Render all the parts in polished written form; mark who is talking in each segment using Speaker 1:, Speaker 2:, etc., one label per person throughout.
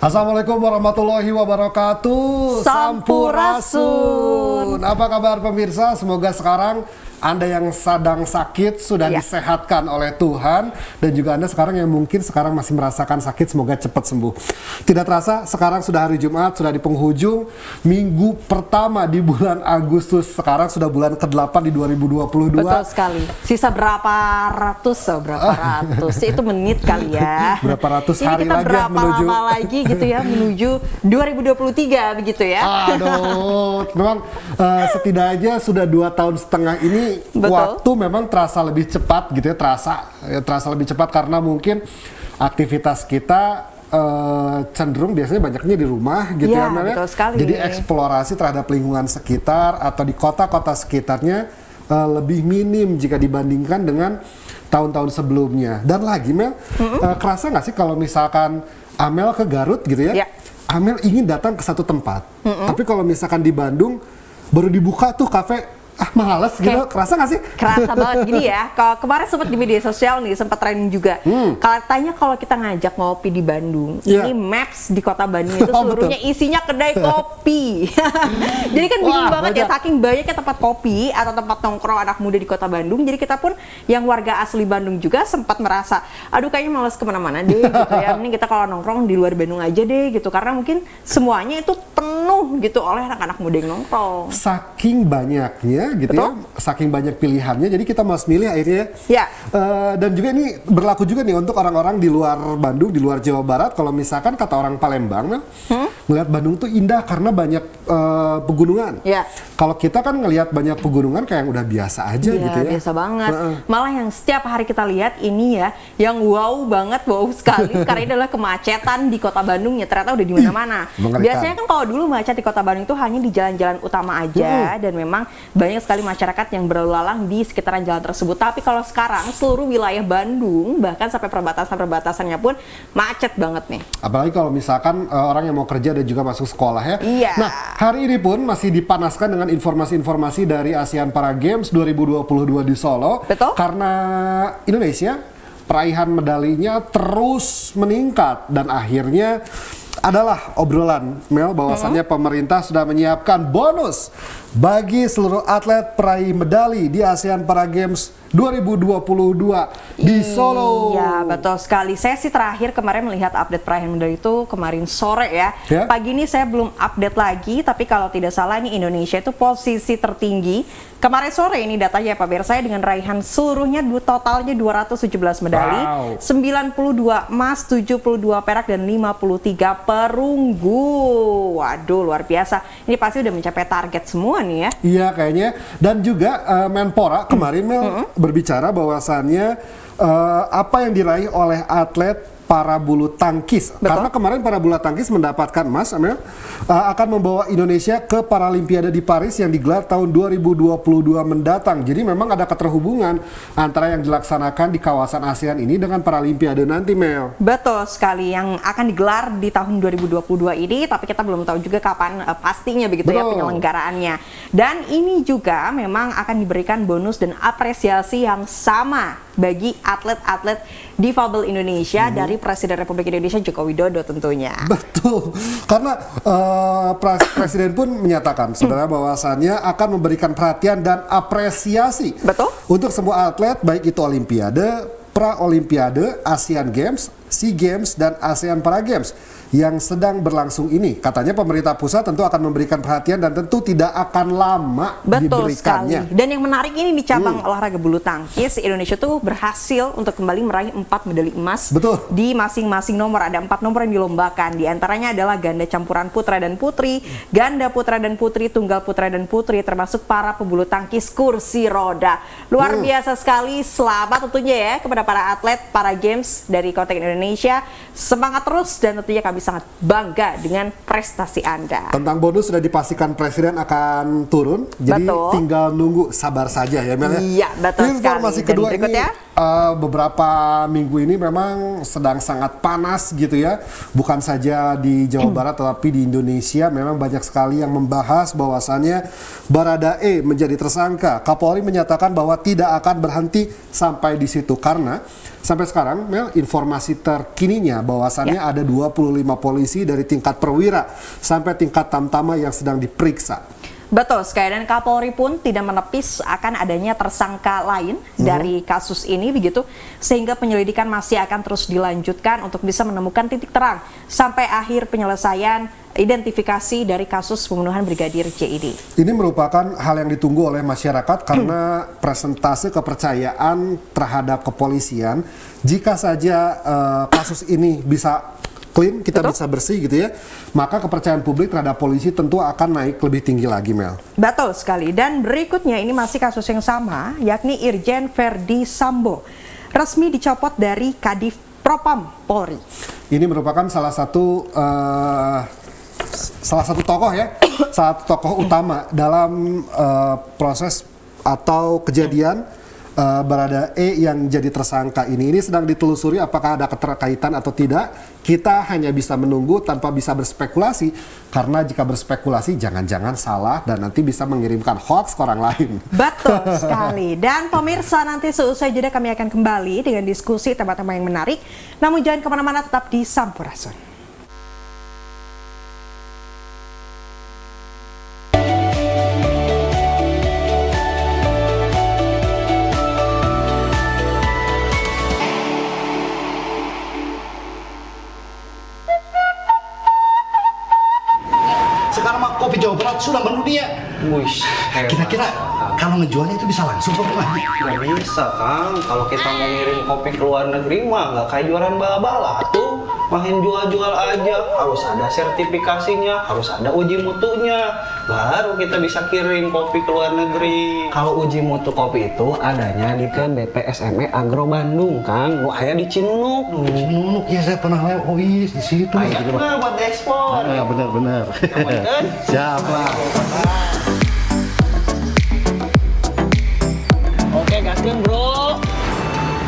Speaker 1: Assalamualaikum warahmatullahi wabarakatuh.
Speaker 2: Sampurasun.
Speaker 1: Apa kabar pemirsa? Semoga sekarang Anda yang sedang sakit sudah disehatkan oleh Tuhan, dan juga Anda sekarang yang mungkin sekarang masih merasakan sakit, semoga cepat sembuh. Tidak terasa sekarang sudah hari Jumat, sudah di penghujung minggu pertama di bulan Agustus. Sekarang sudah bulan ke-8 di 2022.
Speaker 2: Betul sekali. Sisa berapa ratus itu menit kali ya.
Speaker 1: Berapa ratus hari
Speaker 2: kita
Speaker 1: lagi
Speaker 2: berapa
Speaker 1: menuju
Speaker 2: lama lagi gitu ya menuju 2023 begitu ya.
Speaker 1: Aduh, memang setidaknya sudah 2 tahun setengah ini.
Speaker 2: Betul.
Speaker 1: Waktu memang terasa lebih cepat gitu ya, terasa lebih cepat karena mungkin aktivitas kita cenderung biasanya banyaknya di rumah gitu ya, Mel.
Speaker 2: Betul sekali.
Speaker 1: Jadi eksplorasi terhadap lingkungan sekitar atau di kota-kota sekitarnya lebih minim jika dibandingkan dengan tahun-tahun sebelumnya. Dan lagi Mel, kerasa nggak sih kalau misalkan Amel ke Garut gitu ya, Amel ingin datang ke satu tempat, tapi kalau misalkan di Bandung baru dibuka tuh kafe, males gitu, kerasa nggak sih?
Speaker 2: Kerasa banget gini ya. Kalau kemarin sempat di media sosial nih, sempat trending juga. Katanya kalau kita ngajak ngopi di Bandung, ini maps di kota Bandung itu seluruhnya isinya kedai kopi. Jadi kan bingung banget ya, saking banyaknya tempat kopi atau tempat nongkrong anak muda di kota Bandung. Jadi kita pun yang warga asli Bandung juga sempat merasa, aduh kayaknya males kemana-mana deh gitu ya. Mending kita kalau nongkrong di luar Bandung aja deh gitu. Karena mungkin semuanya itu penuh gitu oleh anak-anak muda yang nongkrong.
Speaker 1: Saking banyaknya gitu. Betul? Ya, saking banyak pilihannya, jadi kita mas milih akhirnya. Dan juga ini berlaku juga nih untuk orang-orang di luar Bandung, di luar Jawa Barat. Kalau misalkan kata orang Palembang, melihat Bandung tuh indah karena banyak pegunungan. Kalau kita kan ngelihat banyak pegunungan kayak yang udah biasa aja gitu ya.
Speaker 2: Biasa banget. Malah yang setiap hari kita lihat ini ya, yang wow banget, wow sekali. Sekarang ini adalah kemacetan di kota Bandung ya, ternyata udah di mana-mana. Biasanya kan kalau dulu macet di kota Bandung itu hanya di jalan-jalan utama aja, dan memang banyak sekali masyarakat yang berlalu lalang di sekitaran jalan tersebut. Tapi kalau sekarang seluruh wilayah Bandung, bahkan sampai perbatasan-perbatasannya pun macet banget nih.
Speaker 1: Apalagi kalau misalkan orang yang mau kerja dan juga masuk sekolah ya. Nah, hari ini pun masih dipanaskan dengan informasi-informasi dari ASEAN Para Games 2022 di Solo.
Speaker 2: Betul.
Speaker 1: Karena Indonesia peraihan medalinya terus meningkat, dan akhirnya adalah obrolan Mel bahwasannya pemerintah sudah menyiapkan bonus bagi seluruh atlet peraih medali di ASEAN Para Games 2022 di Solo.
Speaker 2: Iya, betul sekali. Saya sih terakhir kemarin melihat update peraih medali itu kemarin sore ya. Pagi ini saya belum update lagi, tapi kalau tidak salah ini Indonesia itu posisi tertinggi. Kemarin sore ini datanya Pak Ber, saya dengan raihan seluruhnya totalnya 217 medali, 92 emas, 72 perak, dan 53 perunggu. Waduh, luar biasa. Ini pasti udah mencapai target semua nih ya. Iya,
Speaker 1: kayaknya. Dan juga Menpora kemarin berbicara bahwasannya apa yang diraih oleh atlet para bulu tangkis. Karena kemarin para bulu tangkis mendapatkan emas, akan membawa Indonesia ke Paralimpiade di Paris yang digelar tahun 2022 mendatang. Jadi memang ada keterhubungan antara yang dilaksanakan di kawasan ASEAN ini dengan Paralimpiade nanti, Mel.
Speaker 2: Betul sekali, yang akan digelar di tahun 2022 ini, tapi kita belum tahu juga kapan pastinya begitu ya penyelenggaraannya. Dan ini juga memang akan diberikan bonus dan apresiasi yang sama bagi atlet-atlet difabel Indonesia dari Presiden Republik Indonesia Joko Widodo tentunya.
Speaker 1: Betul, karena Presiden pun menyatakan saudara bahwasannya akan memberikan perhatian dan apresiasi untuk semua atlet, baik itu Olimpiade, Pra-Olimpiade, ASEAN Games, SEA Games, dan ASEAN Para Games yang sedang berlangsung ini. Katanya pemerintah pusat tentu akan memberikan perhatian dan tentu tidak akan lama diberikannya.
Speaker 2: Sekali. Dan yang menarik ini di cabang olahraga bulu tangkis, Indonesia tuh berhasil untuk kembali meraih 4 medali emas di masing-masing nomor. Ada 4 nomor yang dilombakan. Di antaranya adalah ganda campuran putra dan putri, ganda putra dan putri, tunggal putra dan putri, termasuk para pebulu tangkis kursi roda. Luar biasa sekali. Selamat tentunya ya kepada para atlet para games dari kontingen Indonesia. Semangat terus, dan tentunya kami sangat bangga dengan prestasi Anda.
Speaker 1: Tentang bonus sudah dipastikan Presiden akan turun, jadi tinggal nunggu, sabar saja ya Mel.
Speaker 2: Iya, betul
Speaker 1: Informasi
Speaker 2: sekali.
Speaker 1: kedua ini beberapa minggu ini memang sedang sangat panas gitu ya, bukan saja di Jawa Barat tetapi di Indonesia memang banyak sekali yang membahas bahwasannya Baradae menjadi tersangka. Kapolri menyatakan bahwa tidak akan berhenti sampai di situ karena sampai sekarang Mel, informasi terkininya bahwasannya ada 25 polisi dari tingkat perwira sampai tingkat tamtama yang sedang diperiksa.
Speaker 2: Betul sekali, dan Kapolri pun tidak menepis akan adanya tersangka lain dari kasus ini begitu, sehingga penyelidikan masih akan terus dilanjutkan untuk bisa menemukan titik terang sampai akhir penyelesaian identifikasi dari kasus pembunuhan Brigadir J ini.
Speaker 1: Ini merupakan hal yang ditunggu oleh masyarakat karena presentase kepercayaan terhadap kepolisian, jika saja kasus ini bisa clean, kita bisa bersih gitu ya, maka kepercayaan publik terhadap polisi tentu akan naik lebih tinggi lagi, Mel.
Speaker 2: Betul sekali. Dan berikutnya ini masih kasus yang sama, yakni Irjen Verdi Sambo resmi dicopot dari Kadif Propam Polri.
Speaker 1: Ini merupakan salah satu tokoh ya, salah satu tokoh utama dalam proses atau kejadian Barada E yang jadi tersangka ini. Ini sedang ditelusuri apakah ada keterkaitan atau tidak. Kita hanya bisa menunggu tanpa bisa berspekulasi, karena jika berspekulasi jangan-jangan salah dan nanti bisa mengirimkan hoax ke orang lain.
Speaker 2: Betul sekali. Dan pemirsa, nanti seusai jeda kami akan kembali dengan diskusi tema-tema yang menarik. Namun jangan kemana-mana, tetap di Sampurasun.
Speaker 3: Sekarang mah kopi Jawa Barat sudah mendunia.
Speaker 4: Wih,
Speaker 3: Kira-kira kalau ngejualnya itu bisa langsung apa gimana?
Speaker 4: nggak bisa Kang. Kalau kita mau ngirim kopi ke luar negeri mah nggak kayak jualan bala-bala tuh. Main jual-jual aja, harus ada sertifikasinya, harus ada uji mutunya, baru kita bisa kirim kopi ke luar negeri. Kalau uji mutu kopi itu adanya di BPSME Agro Bandung, Kang. Wah, aya di Cinunuk.
Speaker 3: Nunuk ya, saya pernah lewat. Oh iya, di situ.
Speaker 4: Ayo nah, buat ekspor.
Speaker 3: Ya benar-benar. Siap lah.
Speaker 4: Oke, gaskeun, Bro.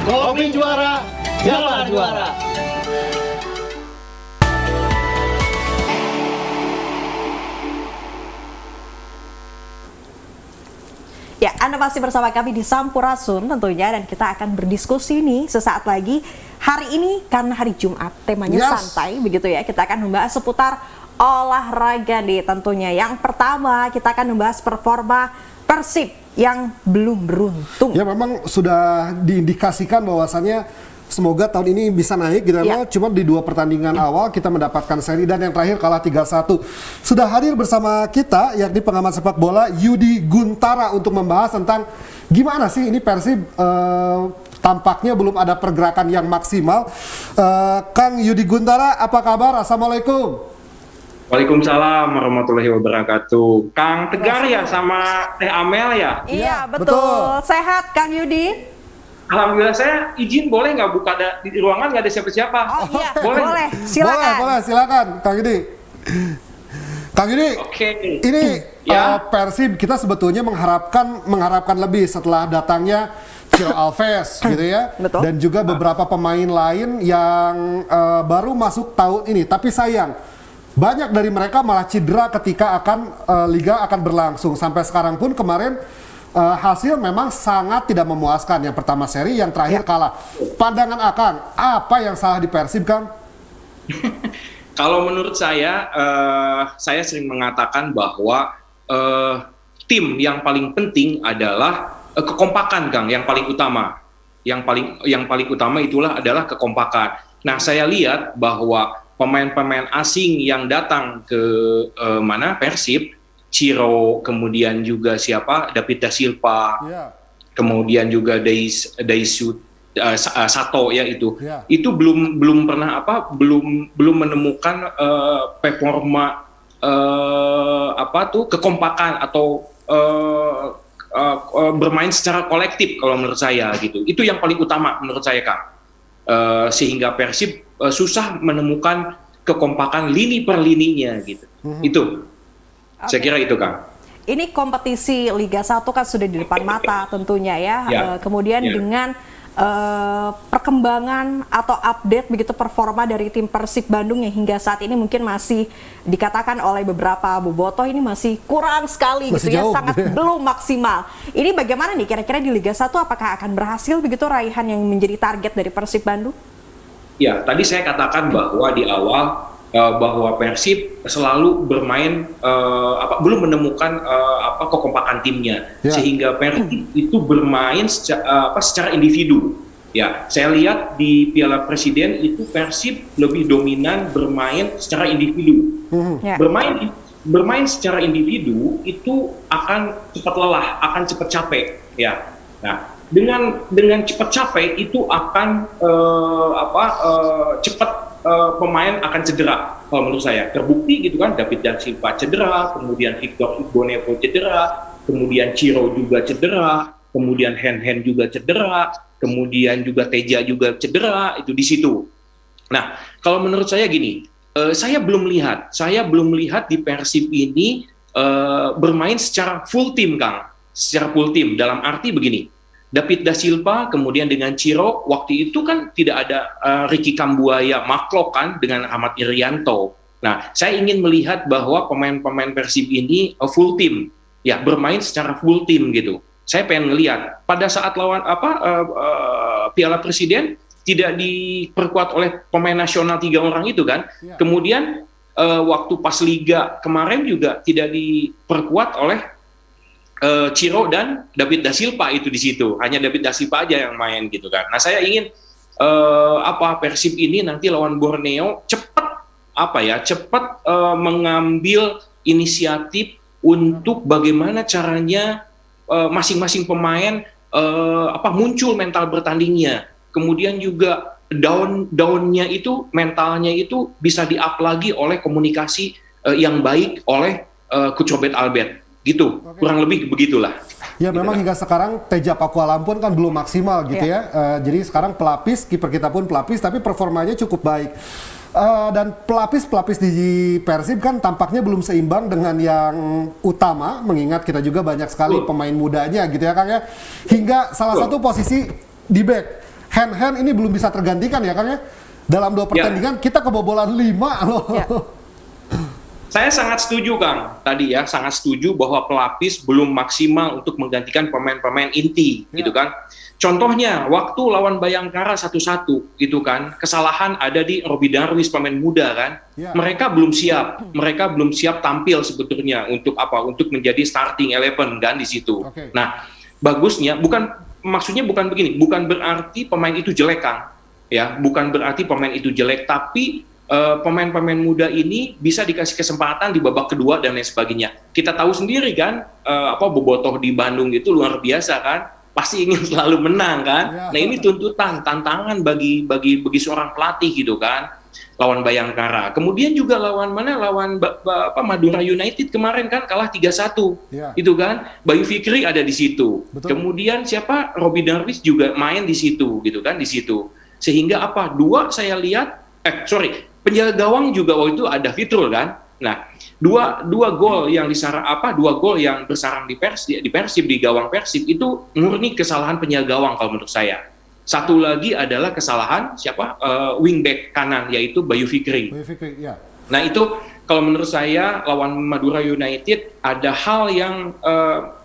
Speaker 3: Kopi juara,
Speaker 4: Jalan juara.
Speaker 2: Ya, Anda masih bersama kami di Sampurasun tentunya, dan kita akan berdiskusi nih sesaat lagi. Hari ini karena hari Jumat, temanya santai begitu ya. Kita akan membahas seputar olahraga nih tentunya. Yang pertama, kita akan membahas performa Persib yang belum beruntung.
Speaker 1: Ya, memang sudah diindikasikan bahwasannya semoga tahun ini bisa naik gitu ya. Cuma di 2 pertandingan awal kita mendapatkan seri, dan yang terakhir kalah 3-1. Sudah hadir bersama kita yakni pengamat sepak bola Yudi Guntara untuk membahas tentang gimana sih ini Persib tampaknya belum ada pergerakan yang maksimal. Kang Yudi Guntara, apa kabar? Assalamualaikum.
Speaker 5: Waalaikumsalam warahmatullahi wabarakatuh. Kang Tegar ya sama Teh Amel ya?
Speaker 2: Iya, betul. Sehat Kang Yudi?
Speaker 5: Alhamdulillah, saya izin boleh nggak buka di ruangan, nggak ada siapa-siapa?
Speaker 2: Oh iya,
Speaker 5: boleh.
Speaker 2: Silakan.
Speaker 1: Boleh, silakan Kang Yudi. Kang Yudi, ini Persib kita sebetulnya mengharapkan lebih setelah datangnya Ciro Alves gitu ya.
Speaker 2: Betul.
Speaker 1: Dan juga beberapa pemain lain yang baru masuk tahun ini. Tapi sayang, banyak dari mereka malah cedera ketika liga akan berlangsung. Sampai sekarang pun kemarin hasil memang sangat tidak memuaskan. Yang pertama seri, yang terakhir kalah. Pandangan Akang, apa yang salah di Persib, Kang?
Speaker 5: Kalau menurut saya sering mengatakan bahwa tim yang paling penting adalah kekompakan, Kang, yang paling utama. Yang paling utama adalah kekompakan. Nah, saya lihat bahwa pemain-pemain asing yang datang ke Persib, Ciro, kemudian juga David Da Silva, kemudian juga Daisu Sato ya itu belum pernah belum menemukan performa kekompakan atau bermain secara kolektif kalau menurut saya gitu. Itu yang paling utama menurut saya, Kang. Sehingga Persib susah menemukan kekompakan lini per lininya gitu. Itu. Saya kira itu, Kang.
Speaker 2: Ini kompetisi Liga 1 kan sudah di depan mata tentunya ya. Kemudian dengan perkembangan atau update begitu performa dari tim Persib Bandung yang hingga saat ini mungkin masih dikatakan oleh beberapa bobotoh ini masih kurang sekali gitu ya, sangat belum maksimal. Ini bagaimana nih kira-kira di Liga 1, apakah akan berhasil begitu raihan yang menjadi target dari Persib Bandung?
Speaker 5: Ya, tadi saya katakan bahwa di awal bahwa Persib selalu bermain belum menemukan kekompakan timnya, sehingga Persib itu bermain secara individu. Ya, saya lihat di Piala Presiden itu Persib lebih dominan bermain secara individu. Bermain secara individu itu akan cepat lelah, akan cepat capek. Ya, nah dengan cepat capek itu akan cepat pemain akan cedera. Kalau menurut saya terbukti gitu kan, David da Silva cedera, kemudian Victor Igbonevo cedera, kemudian Ciro juga cedera, kemudian Hen juga cedera, kemudian juga Teja juga cedera, itu di situ. Nah, kalau menurut saya gini, saya belum lihat di Persib ini bermain secara full tim, Kang. Secara full tim dalam arti begini. David da Silva, kemudian dengan Ciro, waktu itu kan tidak ada Ricky Kambuaya Maklok kan dengan Ahmad Irianto. Nah, saya ingin melihat bahwa pemain-pemain Persib ini full tim, ya bermain secara full tim gitu. Saya pengen ngelihat pada saat lawan Piala Presiden tidak diperkuat oleh pemain nasional 3 orang itu kan. Kemudian waktu pas Liga kemarin juga tidak diperkuat oleh Ciro dan David da Silva itu di situ, hanya David da Silva aja yang main gitu kan. Nah, saya ingin Persib ini nanti lawan Borneo cepat mengambil inisiatif untuk bagaimana caranya masing-masing pemain muncul mental bertandingnya, kemudian juga down-nya itu mentalnya itu bisa di-up lagi oleh komunikasi yang baik oleh Coach Robert Albert. Gitu, kurang lebih begitulah.
Speaker 1: Ya memang hingga sekarang Teja Pakualampun kan belum maksimal gitu ya. Jadi sekarang pelapis, kiper kita pun pelapis, tapi performanya cukup baik. Dan pelapis di Persib kan tampaknya belum seimbang dengan yang utama, mengingat kita juga banyak sekali pemain mudanya gitu ya Kang ya. Hingga salah satu posisi di back, Hen ini belum bisa tergantikan ya Kang ya. Dalam 2 pertandingan kita kebobolan 5 loh.
Speaker 5: Saya sangat setuju Kang, tadi ya sangat setuju bahwa pelapis belum maksimal untuk menggantikan pemain-pemain inti, gitu kan. Contohnya waktu lawan Bayangkara 1-1 gitu kan, kesalahan ada di Roby Darwis pemain muda kan. Mereka belum siap tampil sebetulnya untuk menjadi starting 11 kan di situ. Nah, bagusnya maksudnya bukan begini, bukan berarti pemain itu jelek Kang. Ya, bukan berarti pemain itu jelek, tapi pemain-pemain muda ini bisa dikasih kesempatan di babak kedua dan lain sebagainya. Kita tahu sendiri kan, bobotoh di Bandung itu luar biasa kan, pasti ingin selalu menang kan. Nah ini tantangan bagi seorang pelatih gitu kan, lawan Bayangkara. Kemudian juga lawan Madura United kemarin kan kalah 3-1, itu kan. Bayu Fikri ada di situ. Betul. Kemudian Roby Darwis juga main di situ gitu kan, di situ. Sehingga saya lihat penjaga gawang juga waktu itu ada Fitrul kan. Nah, dua gol yang bersarang di Persib di gawang Persib itu murni kesalahan penjaga gawang kalau menurut saya. Satu lagi adalah kesalahan wingback kanan yaitu Bayu Fikri. Nah, itu kalau menurut saya lawan Madura United ada hal yang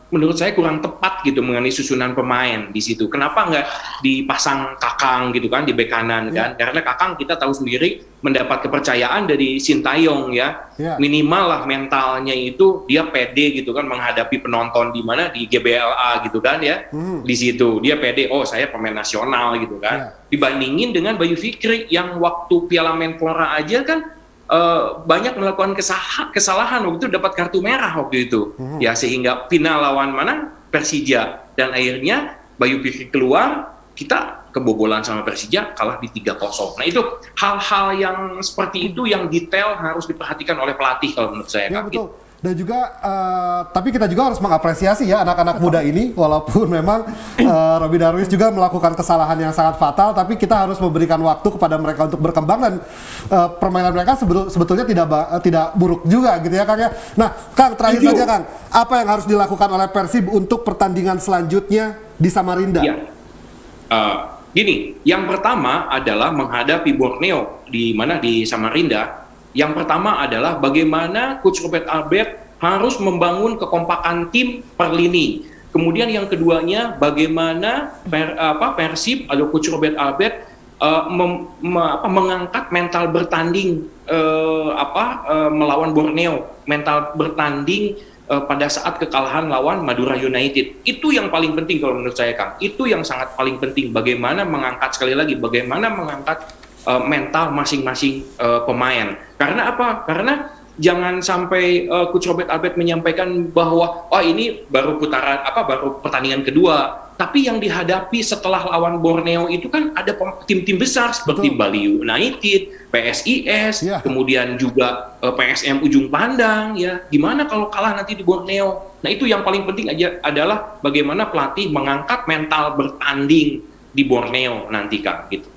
Speaker 5: menurut saya kurang tepat gitu mengenai susunan pemain di situ. Kenapa nggak dipasang Kakang gitu kan di bek kanan kan? Karena Kakang kita tahu sendiri mendapat kepercayaan dari Sintayong ya. Minimal lah mentalnya itu dia pede gitu kan menghadapi penonton di GBLA gitu kan ya. Di situ dia pede, saya pemain nasional gitu kan. Dibandingin dengan Bayu Fikri yang waktu Piala Menpora aja kan banyak melakukan kesalahan waktu itu, dapat kartu merah waktu itu ya, sehingga final lawan Persija dan akhirnya Bayu Fikri keluar, kita kebobolan sama Persija, kalah di 3-0. Nah itu hal-hal yang seperti itu yang detail harus diperhatikan oleh pelatih kalau menurut saya.
Speaker 1: Betul. Dan juga, tapi kita juga harus mengapresiasi ya anak-anak muda ini, walaupun memang Roby Darwis juga melakukan kesalahan yang sangat fatal, tapi kita harus memberikan waktu kepada mereka untuk berkembang dan permainan mereka sebetulnya tidak buruk juga gitu ya Kang ya. Nah Kang, terakhir saja Kang, apa yang harus dilakukan oleh Persib untuk pertandingan selanjutnya di Samarinda?
Speaker 5: Gini, yang pertama adalah menghadapi Borneo di Samarinda. Yang pertama adalah bagaimana Coach Robert Albert harus membangun kekompakan tim per lini. Kemudian yang keduanya bagaimana Persib atau Coach Robert Albert mengangkat mental bertanding melawan Borneo, mental bertanding pada saat kekalahan lawan Madura United. Itu yang paling penting kalau menurut saya, Kang. Itu yang sangat paling penting. Bagaimana mengangkat, sekali lagi, bagaimana mengangkat mental masing-masing pemain. Karena apa? Karena jangan sampai Coach Robert Albert menyampaikan bahwa ini baru baru pertandingan kedua. Tapi yang dihadapi setelah lawan Borneo itu kan ada tim-tim besar seperti Bali United, PSIS, kemudian juga PSM Ujung Pandang, ya. Gimana kalau kalah nanti di Borneo? Nah, itu yang paling penting aja adalah bagaimana pelatih mengangkat mental bertanding di Borneo nanti, Kang, gitu.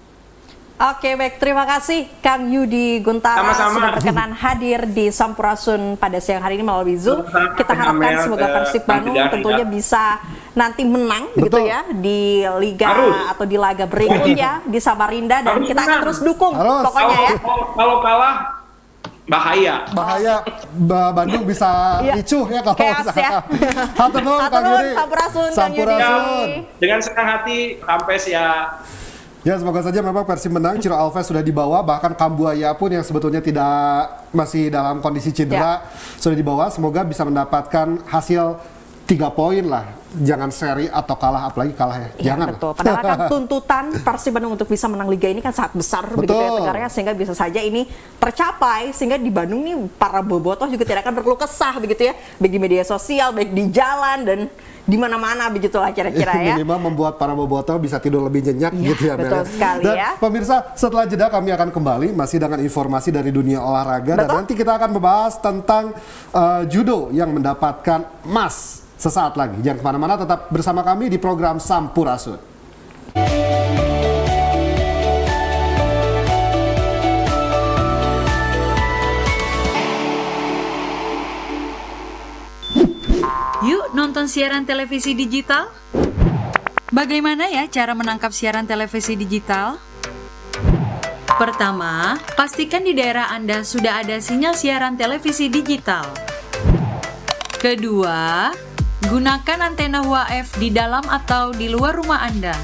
Speaker 2: Oke, baik. Terima kasih Kang Yudi Guntara sudah berkenan hadir di Sampurasun pada siang hari ini melalui Zoom. Kita harapkan semoga Persib Bandung tentunya bisa nanti menang gitu ya di Liga atau di laga berikutnya di Samarinda, dan kita akan terus dukung pokoknya ya.
Speaker 5: Kalau kalah bahaya
Speaker 1: Bandung bisa ricuh ya kalau
Speaker 2: chaos ya.
Speaker 1: Hatur nuhun Kang Yudi.
Speaker 2: Sampurasun Kang Yudi.
Speaker 5: Dengan senang hati sampai ya.
Speaker 1: Ya, semoga saja memang Persib menang. Ciro Alves sudah dibawa, bahkan Kambuaya pun yang sebetulnya masih dalam kondisi cedera sudah dibawa. Semoga bisa mendapatkan hasil 3 poin lah. Jangan seri atau kalah, apalagi kalah ya. Jangan.
Speaker 2: Betul. Padahal kan tuntutan Persib Bandung untuk bisa menang Liga ini kan sangat besar begitu ya negaranya, sehingga bisa saja ini tercapai, sehingga di Bandung nih para bobotoh juga tidak akan berkeluh kesah begitu ya, baik di media sosial, baik di jalan dan di mana-mana begitulah kira-kira ya.
Speaker 1: Minimal membuat para bobotoh bisa tidur lebih nyenyak gitu ya.
Speaker 2: Betul sekali
Speaker 1: dan
Speaker 2: ya.
Speaker 1: Pemirsa, setelah jeda kami akan kembali masih dengan informasi dari dunia olahraga. Dan nanti kita akan membahas tentang judo yang mendapatkan emas sesaat lagi. Jangan kemana-mana, tetap bersama kami di program Sampurasun.
Speaker 6: Yuk nonton siaran televisi digital. Bagaimana ya cara menangkap siaran televisi digital? Pertama, pastikan di daerah Anda sudah ada sinyal siaran televisi digital. Kedua, gunakan antena UHF di dalam atau di luar rumah Anda.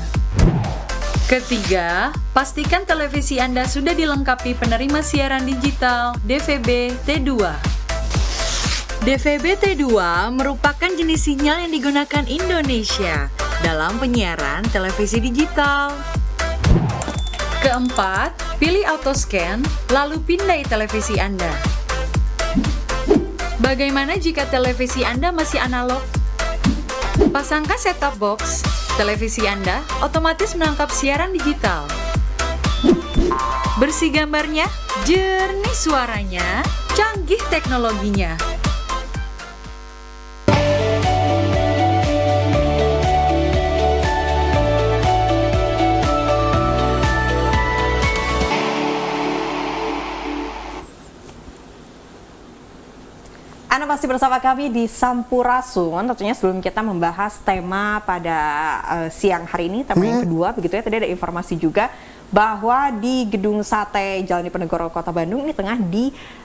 Speaker 6: Ketiga, pastikan televisi Anda sudah dilengkapi penerima siaran digital DVB T2. DVB T2 merupakan jenis sinyal yang digunakan Indonesia dalam penyiaran televisi digital. Keempat, pilih autoscan, lalu pindai televisi Anda. Bagaimana jika televisi Anda masih analog? Pasangkan set-top box, televisi Anda otomatis menangkap siaran digital. Bersih gambarnya, jernih suaranya, canggih teknologinya.
Speaker 2: Anda masih bersama kami di Sampurasun. Tentunya sebelum kita membahas tema pada siang hari ini, tema yang kedua begitu ya, tadi ada informasi juga bahwa di Gedung Sate Jalan Diponegoro Kota Bandung ini tengah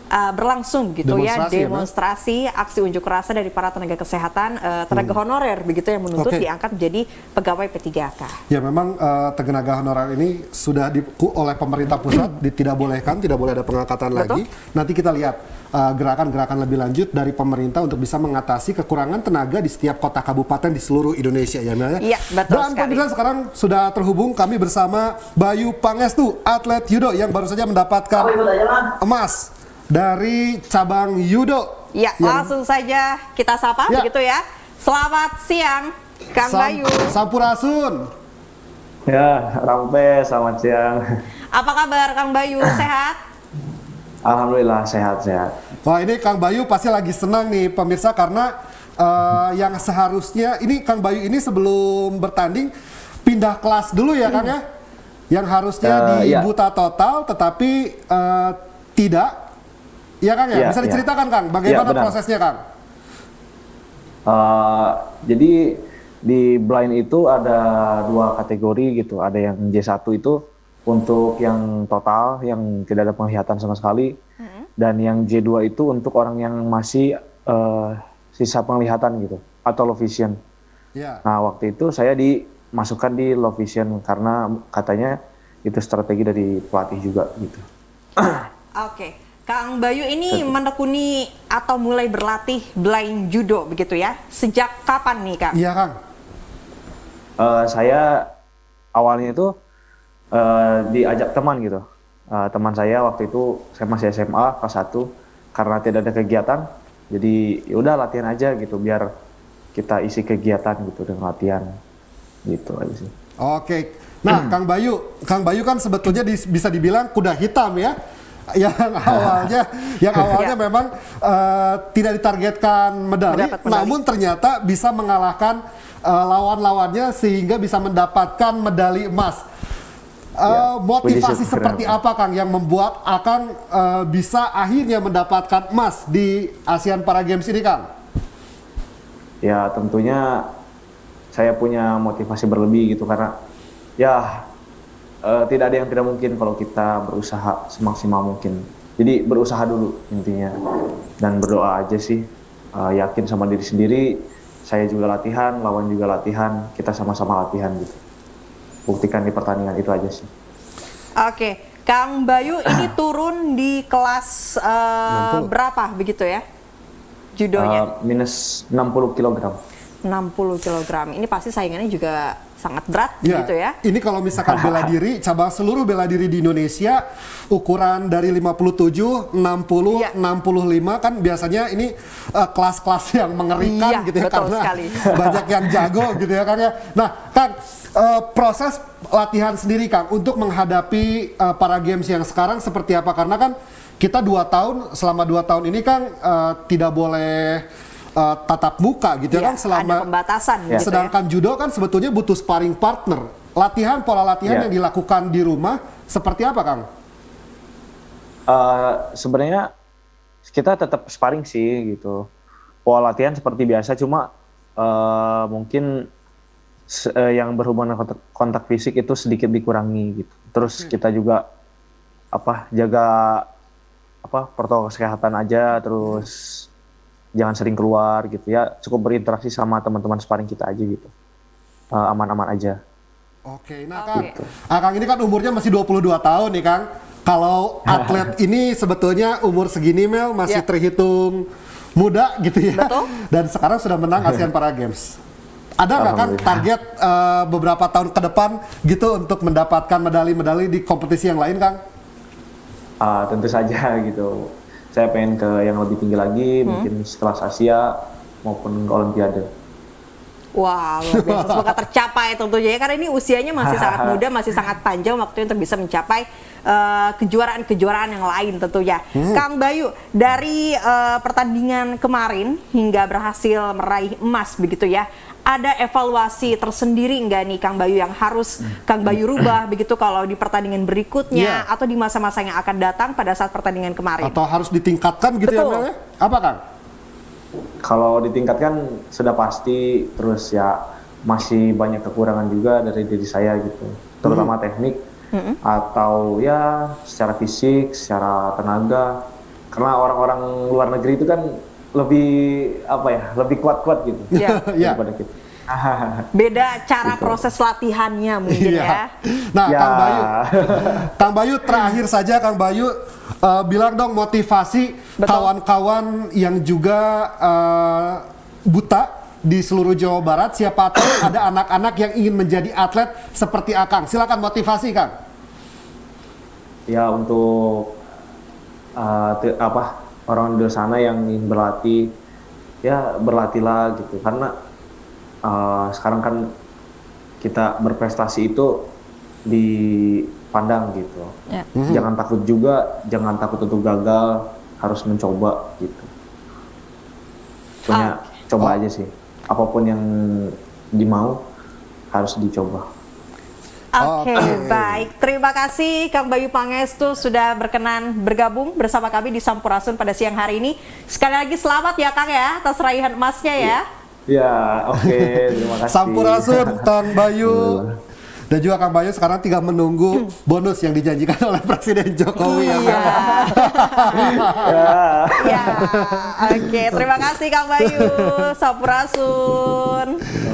Speaker 2: berlangsung gitu demonstrasi aksi unjuk rasa dari para tenaga kesehatan, tenaga honorer begitu yang menuntut diangkat menjadi pegawai P3K.
Speaker 1: Ya, memang tenaga honorer ini sudah oleh pemerintah pusat tidak boleh ada pengangkatan lagi. Nanti kita lihat gerakan-gerakan lebih lanjut dari pemerintah untuk bisa mengatasi kekurangan tenaga di setiap kota kabupaten di seluruh Indonesia ya.
Speaker 2: Iya, betul
Speaker 1: dan
Speaker 2: sekali.
Speaker 1: pemirsa, sekarang sudah terhubung kami bersama Bayu Pangestu, atlet judo yang baru saja mendapatkan emas dari cabang judo.
Speaker 2: Ya, langsung saja kita sapa begitu ya. Selamat siang Kang Bayu.
Speaker 1: Sampurasun.
Speaker 7: Ya, Rampe, selamat siang.
Speaker 2: Apa kabar Kang Bayu, sehat?
Speaker 7: Alhamdulillah sehat-sehat.
Speaker 1: Wah, ini Kang Bayu pasti lagi senang nih pemirsa, karena yang seharusnya ini Kang Bayu ini sebelum bertanding pindah kelas dulu ya Kang ya, yang harusnya buta total tetapi tidak, ya Kang ya. Bisa diceritakan Kang bagaimana prosesnya Kang?
Speaker 7: Jadi di blind itu ada 2 kategori gitu, ada yang J1 itu untuk yang total, yang tidak ada penglihatan sama sekali, dan yang J2 itu untuk orang yang masih sisa penglihatan gitu, atau low vision. Nah, waktu itu saya dimasukkan di low vision karena katanya itu strategi dari pelatih juga gitu.
Speaker 2: Oke, Kang Bayu ini menekuni atau mulai berlatih blind judo begitu ya? Sejak kapan nih Kang?
Speaker 1: Iya Kang.
Speaker 7: Saya awalnya itu diajak teman gitu. Teman saya waktu itu saya masih SMA kelas 1, karena tidak ada kegiatan, jadi yaudah latihan aja gitu biar kita isi kegiatan gitu dengan latihan gitu aja sih.
Speaker 1: Oke. Nah, Kang Bayu kan sebetulnya bisa dibilang kuda hitam ya. Yang awalnya memang tidak ditargetkan medali, namun ternyata bisa mengalahkan lawan-lawannya sehingga bisa mendapatkan medali emas. Motivasi seperti apa Kang yang membuat Akang bisa akhirnya mendapatkan emas di ASEAN Para Games ini Kang?
Speaker 7: Ya tentunya saya punya motivasi berlebih gitu, karena ya tidak ada yang tidak mungkin kalau kita berusaha semaksimal mungkin. Jadi berusaha dulu intinya, dan berdoa aja sih, yakin sama diri sendiri. Saya juga latihan, lawan juga latihan, kita sama-sama latihan gitu. Buktikan di pertandingan itu aja sih.
Speaker 2: Oke, Kang Bayu ini turun di kelas berapa begitu ya? Judonya?
Speaker 7: Minus 60 kg.
Speaker 2: 60 kg. Ini pasti saingannya juga sangat berat gitu ya.
Speaker 1: Ini kalau misalkan bela diri, cabang seluruh bela diri di Indonesia ukuran dari 57, 60, 65 kan biasanya ini kelas-kelas yang mengerikan gitu ya, karena banyak yang jago gitu ya Kang ya. Nah Kang, proses latihan sendiri Kang untuk menghadapi para games yang sekarang seperti apa? Karena kan kita selama 2 tahun ini Kang tidak boleh tatap muka gitu ya kan, selama
Speaker 2: ada pembatasan gitu.
Speaker 1: Sedangkan judo kan sebetulnya butuh sparring partner. Pola latihan yang dilakukan di rumah seperti apa Kang?
Speaker 7: Sebenarnya kita tetap sparring sih gitu. Pola latihan seperti biasa, cuma mungkin yang berhubungan dengan kontak fisik itu sedikit dikurangi gitu. Terus kita juga jaga protokol kesehatan aja, terus jangan sering keluar gitu ya, cukup berinteraksi sama teman-teman sparring kita aja gitu, aman-aman aja.
Speaker 1: Oke, nah Kang, Kang ini kan umurnya masih 22 tahun nih Kang. Kalau atlet ini sebetulnya umur segini Mel masih terhitung muda gitu ya.
Speaker 2: Betul.
Speaker 1: Dan sekarang sudah menang ASEAN Para Games. Ada nggak Kang target beberapa tahun ke depan gitu untuk mendapatkan medali-medali di kompetisi yang lain Kang?
Speaker 7: Tentu saja gitu. Saya pengen ke yang lebih tinggi lagi, mungkin sekelas Asia maupun ke Olimpiade.
Speaker 2: Wah, luar biasa. Semoga tercapai tentunya ya, karena ini usianya masih sangat muda, masih sangat panjang waktunya untuk bisa mencapai kejuaraan-kejuaraan yang lain tentunya. Kang Bayu, dari pertandingan kemarin hingga berhasil meraih emas begitu ya, ada evaluasi tersendiri nggak nih Kang Bayu yang harus Kang Bayu rubah begitu kalau di pertandingan berikutnya atau di masa-masa yang akan datang pada saat pertandingan kemarin?
Speaker 1: Atau harus ditingkatkan gitu ya Mel ya? Apa Kang?
Speaker 7: Kalau ditingkatkan sudah pasti, terus ya masih banyak kekurangan juga dari diri saya gitu, terutama teknik atau ya secara fisik, secara tenaga, karena orang-orang luar negeri itu kan lebih kuat-kuat gitu daripada kita.
Speaker 2: Beda cara proses latihannya mungkin ya.
Speaker 1: Nah Kang Bayu terakhir saja Kang Bayu, bilang dong motivasi kawan-kawan yang juga buta di seluruh Jawa Barat, siapa tahu ada anak-anak yang ingin menjadi atlet seperti Akang. Silakan motivasi Kang.
Speaker 7: Ya untuk orang di sana yang ingin berlatih, ya berlatihlah gitu, karena sekarang kan kita berprestasi itu dipandang gitu. Jangan takut juga, jangan takut untuk gagal, harus mencoba gitu. Pokoknya coba aja sih, apapun yang dimau harus dicoba.
Speaker 2: Oke, baik. Terima kasih Kang Bayu Pangestu sudah berkenan bergabung bersama kami di Sampurasun pada siang hari ini. Sekali lagi selamat ya Kang ya atas raihan emasnya ya.
Speaker 7: Ya, oke, terima kasih.
Speaker 1: Sampurasun Kang Bayu. Dan juga Kang Bayu sekarang tinggal menunggu bonus yang dijanjikan oleh Presiden Jokowi.
Speaker 2: Iya. Ya, oke. Terima kasih Kang Bayu, Sampurasun.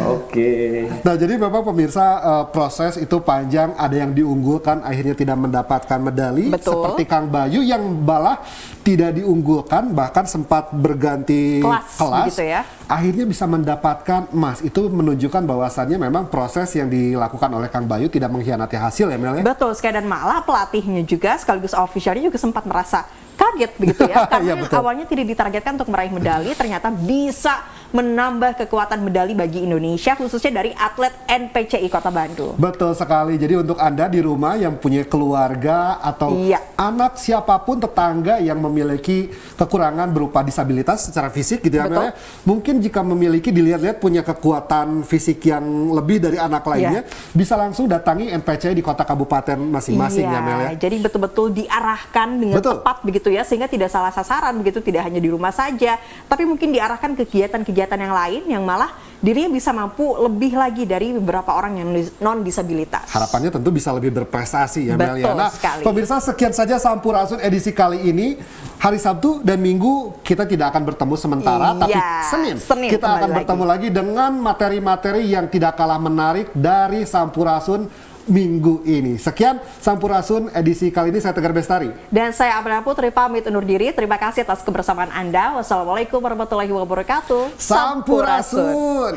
Speaker 7: Oke.
Speaker 1: Nah, jadi memang pemirsa proses itu panjang, ada yang diunggulkan akhirnya tidak mendapatkan medali.
Speaker 2: Betul.
Speaker 1: Seperti Kang Bayu yang malah tidak diunggulkan, bahkan sempat berganti kelas,
Speaker 2: gitu ya.
Speaker 1: akhirnya bisa mendapatkan emas. Itu menunjukkan bahwasannya memang proses yang dilakukan oleh Kang Bayu tidak mengkhianati hasil ya Mel ya?
Speaker 2: Betul sekali, dan malah pelatihnya juga sekaligus officialnya juga sempat merasa kaget begitu ya, karena
Speaker 1: Iya, betul.
Speaker 2: awalnya tidak ditargetkan untuk meraih medali, ternyata bisa menambah kekuatan medali bagi Indonesia, khususnya dari atlet NPCI Kota Bandung.
Speaker 1: Betul sekali. Jadi untuk Anda di rumah yang punya keluarga atau
Speaker 2: Iya.
Speaker 1: anak siapapun tetangga yang memiliki kekurangan berupa disabilitas secara fisik gitu ya
Speaker 2: Betul.
Speaker 1: Mel ya. Mungkin jika memiliki dilihat-lihat punya kekuatan fisik yang lebih dari anak lainnya, bisa langsung datangi NPCI di kota kabupaten masing-masing ya Mel ya.
Speaker 2: Jadi betul-betul diarahkan dengan
Speaker 1: Betul.
Speaker 2: tepat begitu ya, sehingga tidak salah sasaran begitu, tidak hanya di rumah saja, tapi mungkin diarahkan ke kegiatan-kegiatan yang lain yang malah dirinya bisa mampu lebih lagi dari beberapa orang yang non disabilitas.
Speaker 1: Harapannya tentu bisa lebih berprestasi ya Mel ya.
Speaker 2: Betul
Speaker 1: Nah,
Speaker 2: sekali.
Speaker 1: pemirsa, sekian saja Sampurasun edisi kali ini. Hari Sabtu dan Minggu kita tidak akan bertemu sementara,
Speaker 2: Iya,
Speaker 1: tapi
Speaker 2: Senin
Speaker 1: kita
Speaker 2: kembali
Speaker 1: akan bertemu lagi dengan materi-materi yang tidak kalah menarik dari Sampurasun minggu ini. Sekian Sampurasun edisi kali ini, saya Tegar Bestari.
Speaker 2: Dan saya Amanda Putri pamit undur diri. Terima kasih atas kebersamaan Anda. Wassalamualaikum warahmatullahi wabarakatuh.
Speaker 1: Sampurasun.